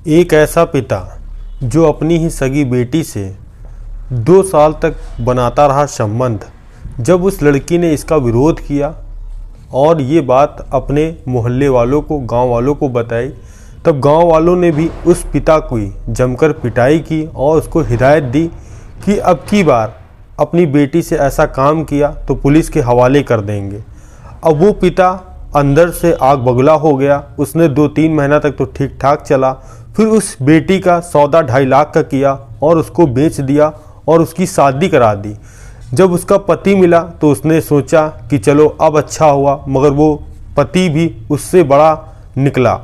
एक ऐसा पिता जो अपनी ही सगी बेटी से 2 साल तक बनाता रहा संबंध, जब उस लड़की ने इसका विरोध किया और ये बात अपने मोहल्ले वालों को, गांव वालों को बताई, तब गांव वालों ने भी उस पिता की जमकर पिटाई की और उसको हिदायत दी कि अब की बार अपनी बेटी से ऐसा काम किया तो पुलिस के हवाले कर देंगे। अब वो पिता अंदर से आग बगुला हो गया। उसने 2-3 महीना तक तो ठीक ठाक चला, फिर उस बेटी का सौदा 2.5 लाख का किया और उसको बेच दिया और उसकी शादी करा दी। जब उसका पति मिला तो उसने सोचा कि चलो अब अच्छा हुआ, मगर वो पति भी उससे बड़ा निकला।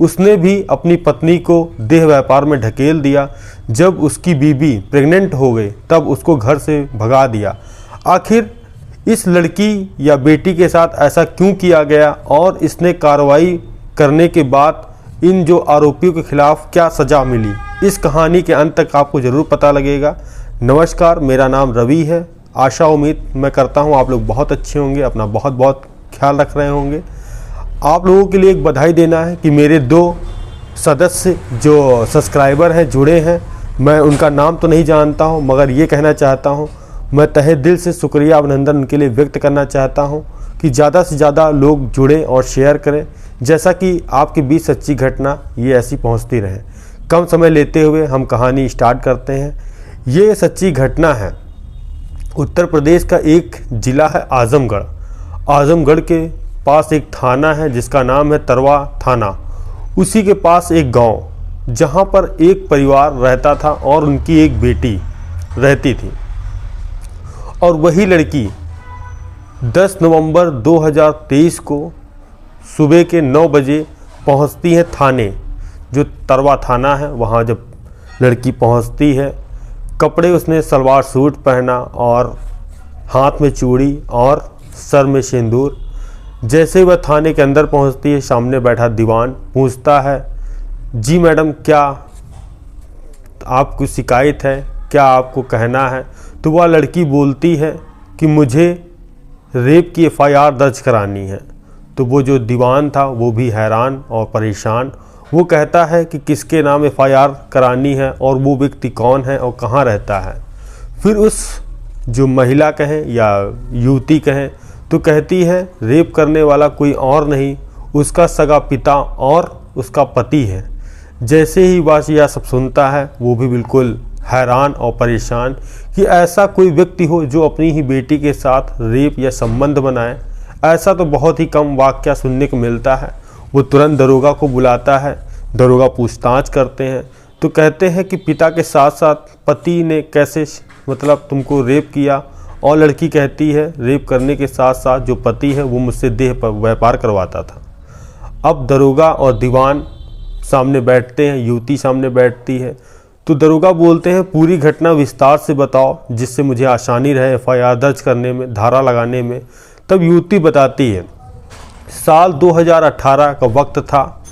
उसने भी अपनी पत्नी को देह व्यापार में ढकेल दिया। जब उसकी बीबी प्रेग्नेंट हो गई तब उसको घर से भगा दिया। आखिर इस लड़की या बेटी के साथ ऐसा क्यों किया गया और इसने कार्रवाई करने के बाद इन जो आरोपियों के खिलाफ क्या सज़ा मिली, इस कहानी के अंत तक आपको ज़रूर पता लगेगा। नमस्कार, मेरा नाम रवि है। आशा उम्मीद मैं करता हूँ आप लोग बहुत अच्छे होंगे, अपना बहुत बहुत ख्याल रख रहे होंगे। आप लोगों के लिए एक बधाई देना है कि मेरे 2 सदस्य जो सब्सक्राइबर हैं, जुड़े हैं। मैं उनका नाम तो नहीं जानता हूं, मगर ये कहना चाहता हूं, मैं तहे दिल से शुक्रिया अभिनंदन उनके लिए व्यक्त करना चाहता हूं कि ज़्यादा से ज़्यादा लोग जुड़ें और शेयर करें, जैसा कि आपके बीच सच्ची घटना ये ऐसी पहुंचती रहे। कम समय लेते हुए हम कहानी स्टार्ट करते हैं। ये सच्ची घटना है उत्तर प्रदेश का एक ज़िला है आजमगढ़। आजमगढ़ के पास एक थाना है जिसका नाम है तरवा थाना। उसी के पास एक गांव जहां पर एक परिवार रहता था और उनकी एक बेटी रहती थी। और वही लड़की 10 नवंबर 2023 को सुबह के 9 बजे पहुंचती है थाने, जो तरवा थाना है। वहां जब लड़की पहुंचती है, कपड़े उसने सलवार सूट पहना और हाथ में चूड़ी और सर में सिंदूर। जैसे वह थाने के अंदर पहुंचती है, सामने बैठा दीवान पूछता है, जी मैडम, क्या आपको शिकायत है, क्या आपको कहना है? तो वह लड़की बोलती है कि मुझे रेप की FIR दर्ज करानी है। तो वो जो दीवान था वो भी हैरान और परेशान। वो कहता है कि किसके नाम FIR करानी है और वो व्यक्ति कौन है और कहाँ रहता है। फिर उस जो महिला कहें या युवती कहें तो कहती है रेप करने वाला कोई और नहीं, उसका सगा पिता और उसका पति है। जैसे ही वह यह सब सुनता है, वो भी बिल्कुल हैरान और परेशान कि ऐसा कोई व्यक्ति हो जो अपनी ही बेटी के साथ रेप या संबंध बनाए। ऐसा तो बहुत ही कम वाक़या सुनने को मिलता है। वो तुरंत दरोगा को बुलाता है। दरोगा पूछताछ करते हैं तो कहते हैं कि पिता के साथ साथ पति ने कैसे मतलब तुमको रेप किया। और लड़की कहती है रेप करने के साथ साथ जो पति है वो मुझसे देह पर व्यापार करवाता था। अब दरोगा और दीवान सामने बैठते हैं, युवती सामने बैठती है। तो दरोगा बोलते हैं पूरी घटना विस्तार से बताओ जिससे मुझे आसानी रहे FIR दर्ज करने में, धारा लगाने में। तब युवती बताती है साल 2018 का वक्त था।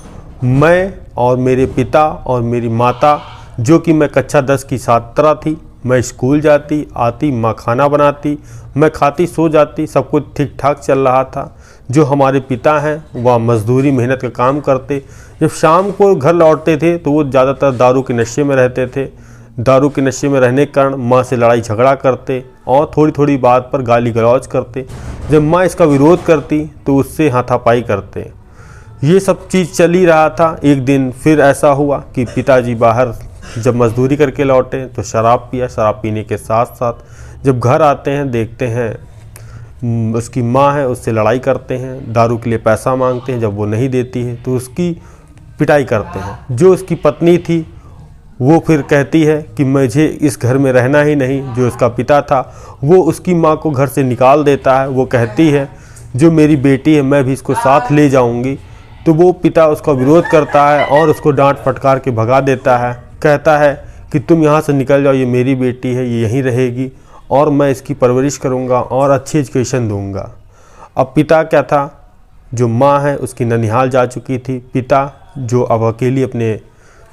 मैं और मेरे पिता और मेरी माता, जो कि मैं कक्षा 10 की छात्रा थी, मैं स्कूल जाती आती, माँ खाना बनाती, मैं खाती सो जाती, सब कुछ ठीक ठाक चल रहा था। जो हमारे पिता हैं वह मजदूरी मेहनत का काम करते। जब शाम को घर लौटते थे तो वो ज़्यादातर दारू के नशे में रहते थे। दारू के नशे में रहने के कारण माँ से लड़ाई झगड़ा करते और थोड़ी थोड़ी बात पर गाली गलौज करते। जब माँ इसका विरोध करती तो उससे हाथापाई करते। ये सब चीज़ चल ही रहा था। एक दिन फिर ऐसा हुआ कि पिताजी बाहर जब मजदूरी करके लौटे तो शराब पिया। शराब पीने के साथ साथ जब घर आते हैं देखते हैं उसकी माँ है उससे लड़ाई करते हैं, दारू के लिए पैसा मांगते हैं। जब वो नहीं देती है तो उसकी पिटाई करते हैं। जो उसकी पत्नी थी वो फिर कहती है कि मुझे इस घर में रहना ही नहीं। जो उसका पिता था वो उसकी माँ को घर से निकाल देता है। वो कहती है जो मेरी बेटी है मैं भी इसको साथ ले जाऊंगी। तो वो पिता उसका विरोध करता है और उसको डांट फटकार के भगा देता है। कहता है कि तुम यहाँ से निकल जाओ, ये मेरी बेटी है, ये यहीं रहेगी और मैं इसकी परवरिश करूँगा और अच्छी एजुकेशन दूँगा। अब पिता क्या था, जो माँ है उसकी ननिहाल जा चुकी थी। पिता जो अब अकेली अपने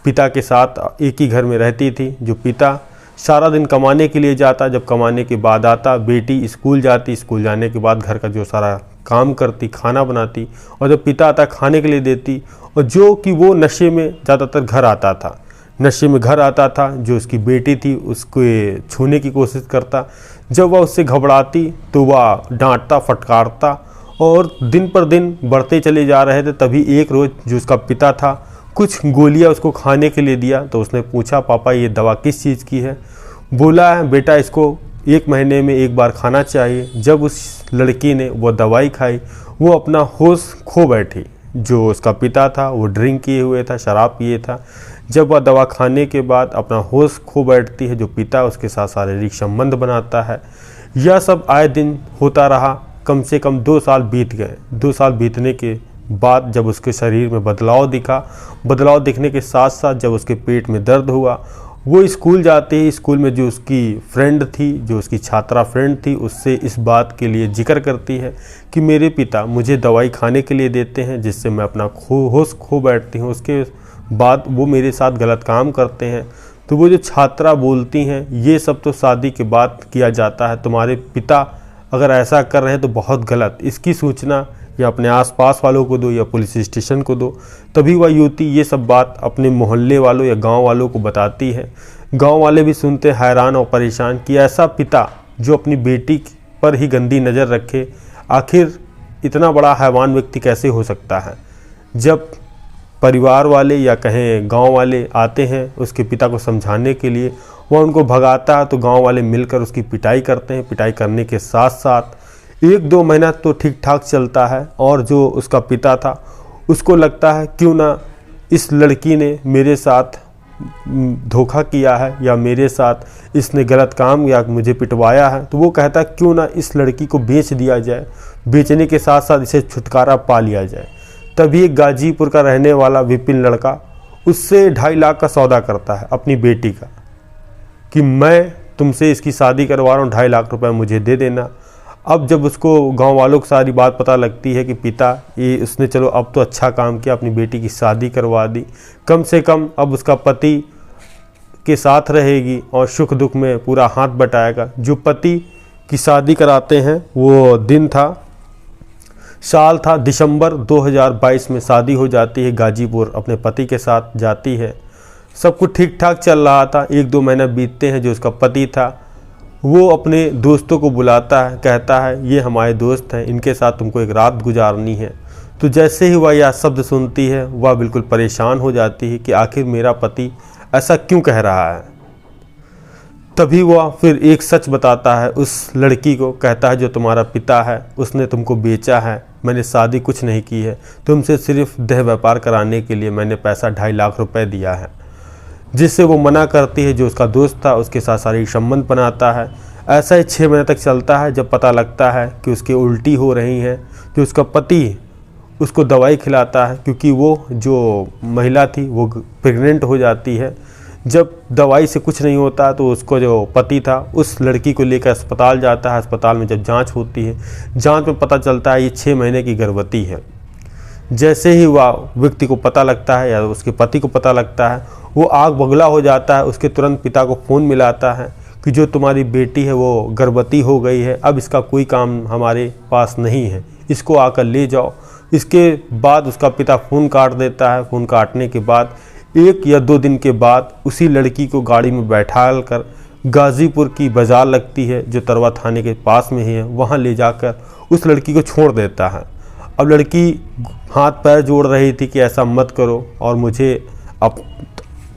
पिता के साथ एक ही घर में रहती थी। जो पिता सारा दिन कमाने के लिए जाता, जब कमाने के बाद आता, बेटी स्कूल जाती, स्कूल जाने के बाद घर का जो सारा काम करती, खाना बनाती, और जब पिता आता खाने के लिए देती, और जो कि वो नशे में ज़्यादातर घर आता था, नशे में घर आता था। जो उसकी बेटी थी उसको छूने की कोशिश करता, जब वह उससे घबराती तो वह डांटता, फटकारता, और दिन पर दिन बढ़ते चले जा रहे थे। तभी एक रोज़ जो उसका पिता था कुछ गोलियां उसको खाने के लिए दिया, तो उसने पूछा, पापा ये दवा किस चीज़ की है? बोला है, बेटा इसको 1 महीने में 1 बार खाना चाहिए। जब उस लड़की ने वो दवाई खाई, वो अपना होश खो बैठी। जो उसका पिता था वो ड्रिंक किए हुए था, शराब पिए था। जब वह दवा खाने के बाद अपना होश खो बैठती है, जो पिता उसके साथ शारीरिक संबंध बनाता है। यह सब आए दिन होता रहा। कम से कम 2 साल बीत गए। 2 साल बीतने के बाद जब उसके शरीर में बदलाव दिखा, बदलाव दिखने के साथ साथ जब उसके पेट में दर्द हुआ, वो स्कूल जाते ही स्कूल में जो उसकी फ्रेंड थी, जो उसकी छात्रा फ्रेंड थी, उससे इस बात के लिए जिक्र करती है कि मेरे पिता मुझे दवाई खाने के लिए देते हैं जिससे मैं अपना होश खो बैठती हूँ। उसके बाद वो मेरे साथ गलत काम करते हैं। तो वो जो छात्रा बोलती हैं, ये सब तो शादी के बाद किया जाता है, तुम्हारे पिता अगर ऐसा कर रहे हैं तो बहुत गलत। इसकी सूचना या अपने आसपास वालों को दो या पुलिस स्टेशन को दो। तभी वह युवती ये सब बात अपने मोहल्ले वालों या गांव वालों को बताती है। गांव वाले भी सुनते हैरान और परेशान कि ऐसा पिता जो अपनी बेटी पर ही गंदी नज़र रखे, आखिर इतना बड़ा हैवान व्यक्ति कैसे हो सकता है। जब परिवार वाले या कहें गांव वाले आते हैं उसके पिता को समझाने के लिए, वह उनको भगाता है, तो गांव वाले मिलकर उसकी पिटाई करते हैं। पिटाई करने के साथ साथ 1-2 महीना तो ठीक ठाक चलता है, और जो उसका पिता था उसको लगता है क्यों ना इस लड़की ने मेरे साथ धोखा किया है या मेरे साथ इसने गलत काम या मुझे पिटवाया है, तो वो कहता है क्यों ना इस लड़की को बेच दिया जाए, बेचने के साथ साथ इसे छुटकारा पा लिया जाए। तभी एक गाजीपुर का रहने वाला विपिन लड़का उससे 2.5 लाख का सौदा करता है अपनी बेटी का, कि मैं तुमसे इसकी शादी करवा रहा हूँ, 2.5 लाख रुपए मुझे दे देना। अब जब उसको गांव वालों को सारी बात पता लगती है कि पिता ये उसने चलो अब तो अच्छा काम किया, अपनी बेटी की शादी करवा दी, कम से कम अब उसका पति के साथ रहेगी और सुख दुख में पूरा हाथ बटाएगा। जो पति की शादी कराते हैं वो दिन था, साल था दिसंबर 2022 में शादी हो जाती है। गाजीपुर अपने पति के साथ जाती है। सब कुछ ठीक ठाक चल रहा था। 1-2 महीना बीतते हैं। जो उसका पति था वो अपने दोस्तों को बुलाता है, कहता है ये हमारे दोस्त हैं, इनके साथ तुमको एक रात गुजारनी है। तो जैसे ही वह यह शब्द सुनती है वह बिल्कुल परेशान हो जाती है कि आखिर मेरा पति ऐसा क्यों कह रहा है। तभी वह फिर एक सच बताता है उस लड़की को, कहता है जो तुम्हारा पिता है उसने तुमको बेचा है, मैंने शादी कुछ नहीं की है, तुमसे सिर्फ देह व्यापार कराने के लिए मैंने पैसा 2.5 लाख रुपए दिया है। जिससे वो मना करती है। जो उसका दोस्त था उसके साथ शारीरिक संबंध बनाता है। ऐसा ही 6 महीने तक चलता है। जब पता लगता है कि उसकी उल्टी हो रही हैं, जो उसका पति उसको दवाई खिलाता है, क्योंकि वो जो महिला थी वो प्रेग्नेंट हो जाती है। जब दवाई से कुछ नहीं होता तो उसको जो पति था उस लड़की को लेकर अस्पताल जाता है। अस्पताल में जब जांच होती है, जांच में पता चलता है ये 6 महीने की गर्भवती है। जैसे ही वह व्यक्ति को पता लगता है या उसके पति को पता लगता है, वो आग बगला हो जाता है। उसके तुरंत पिता को फ़ोन मिलाता है कि जो तुम्हारी बेटी है वो गर्भवती हो गई है, अब इसका कोई काम हमारे पास नहीं है, इसको आकर ले जाओ। इसके बाद उसका पिता फ़ोन काट देता है। फ़ोन काटने के बाद 1 या 2 दिन के बाद उसी लड़की को गाड़ी में बैठाल कर गाजीपुर की बाज़ार लगती है जो तरवा थाने के पास में ही है, वहाँ ले जाकर उस लड़की को छोड़ देता है। अब लड़की हाथ पैर जोड़ रही थी कि ऐसा मत करो और मुझे अब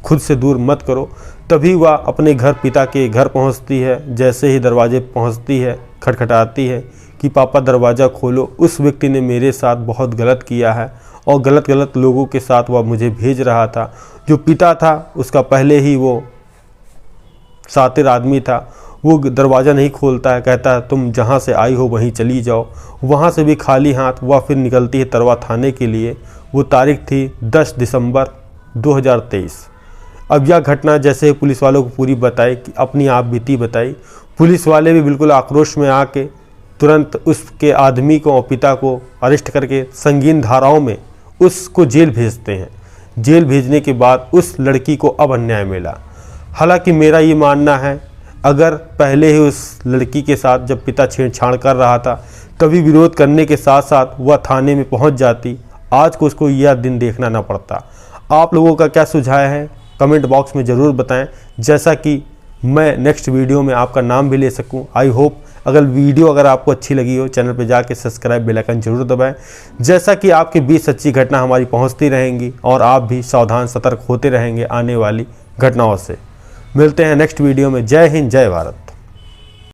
खुद से दूर मत करो। तभी वह अपने घर पिता के घर पहुंचती है। जैसे ही दरवाजे पहुंचती है, खटखटाती है कि पापा दरवाज़ा खोलो, उस व्यक्ति ने मेरे साथ बहुत गलत किया है और गलत लोगों के साथ वह मुझे भेज रहा था। जो पिता था उसका पहले ही वो शातिर आदमी था, वो दरवाज़ा नहीं खोलता है, कहता है तुम जहाँ से आई हो वहीं चली जाओ। वहाँ से भी खाली हाथ वह फिर निकलती है तरवा थाने के लिए। वो तारीख थी 10 दिसंबर 2023। अब यह घटना जैसे पुलिस वालों को पूरी बताई कि अपनी आप बीती बताई, पुलिस वाले भी बिल्कुल आक्रोश में आके तुरंत उसके आदमी को और पिता को अरेस्ट करके संगीन धाराओं में उसको जेल भेजते हैं। जेल भेजने के बाद उस लड़की को अब अन्याय मिला। हालांकि मेरा ये मानना है, अगर पहले ही उस लड़की के साथ जब पिता छेड़छाड़ कर रहा था कभी विरोध करने के साथ साथ वह थाने में पहुंच जाती, आज को उसको यह दिन देखना ना पड़ता। आप लोगों का क्या सुझाव है कमेंट बॉक्स में ज़रूर बताएं, जैसा कि मैं नेक्स्ट वीडियो में आपका नाम भी ले सकूं। आई होप अगर आपको अच्छी लगी हो, चैनल पर जाके सब्सक्राइब बेल आइकन जरूर दबाएं, जैसा कि आपके बीच सच्ची घटना हमारी पहुंचती रहेंगी और आप भी सावधान सतर्क होते रहेंगे आने वाली घटनाओं से। मिलते हैं नेक्स्ट वीडियो में। जय हिंद, जय भारत।